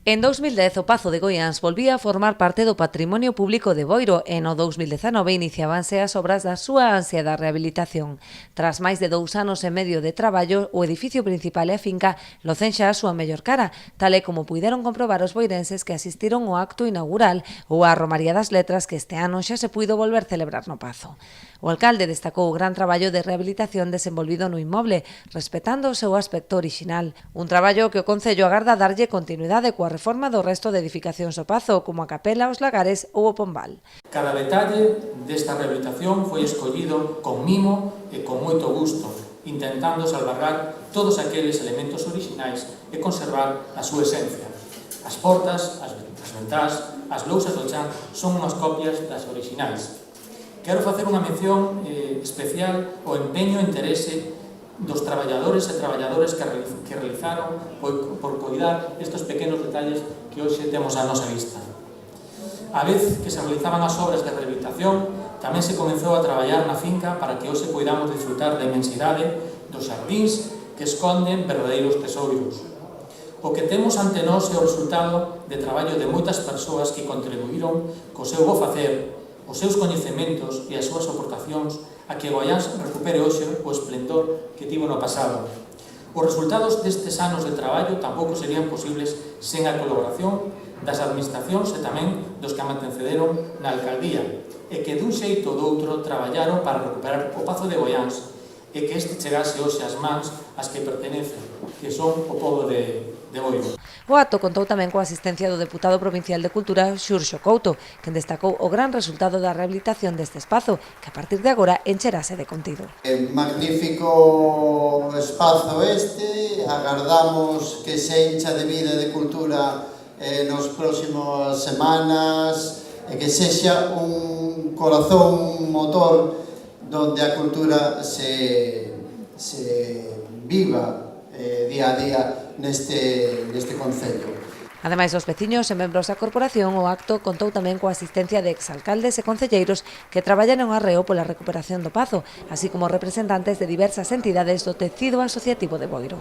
En 2010 o Pazo de Goiáns volvía a formar parte do patrimonio público de Boiro e no 2019 iniciábanse as obras da súa ansiada rehabilitación. Tras máis de 2 anos e medio de traballo, o edificio principal e a finca locen xa a súa mellor cara, tal e como puideron comprobar os boirenses que asistiron ao acto inaugural ou á Romaría das Letras que este ano xa se puido volver celebrar no Pazo. O alcalde destacou o gran traballo de rehabilitación desenvolvido no inmoble, respetando o seu aspecto orixinal. Un traballo que o Concello agarda darlle continuidade coa reforma do resto de edificacións do Pazo, como a Capela, os Lagares ou o Pombal. Cada detalle desta rehabilitación foi escollido con mimo e con moito gusto, intentando salvagar todos aqueles elementos orixinais e conservar a súa esencia. As portas, as ventás, as lousas do chan son unhas copias das orixinais. Quero facer unha mención especial ao empeño e interese dos traballadores e traballadoras que realizaron por coidar estes pequenos detalles que hoxe temos á nosa vista. A vez que se realizaban as obras de rehabilitación, tamén se comenzou a traballar na finca para que hoxe poidamos disfrutar da inmensidade dos xardíns que esconden verdadeiros tesouros. O que temos ante nós é o resultado de traballo de moitas persoas que contribuíron co seu bo facer, os seus coñecementos e as súas aportacións a que Goiáns recupere hoxe o esplendor que tivo no pasado. Os resultados destes anos de traballo tampouco serían posibles sen a colaboración das administracións e tamén dos que antecederon na alcaldía e que dun xeito ou doutro traballaron para recuperar o Pazo de Goiáns e que este chegase hoxe ás mans ás que pertenecen, que son o pobo de Boiro. O acto contou tamén coa asistencia do deputado provincial de Cultura, Xurxo Couto, quen destacou o gran resultado da rehabilitación deste espazo, que a partir de agora encherase de contido. Magnífico espazo este, agardamos que se encha de vida e de cultura nos próximos semanas e que sexa un corazón, un motor donde a cultura se viva día a día neste concello. Ademais dos veciños e membros da corporación, o acto contou tamén coa asistencia de exalcaldes e concelleiros que traballaron arreo pola recuperación do Pazo, así como representantes de diversas entidades do tecido asociativo de Boiro.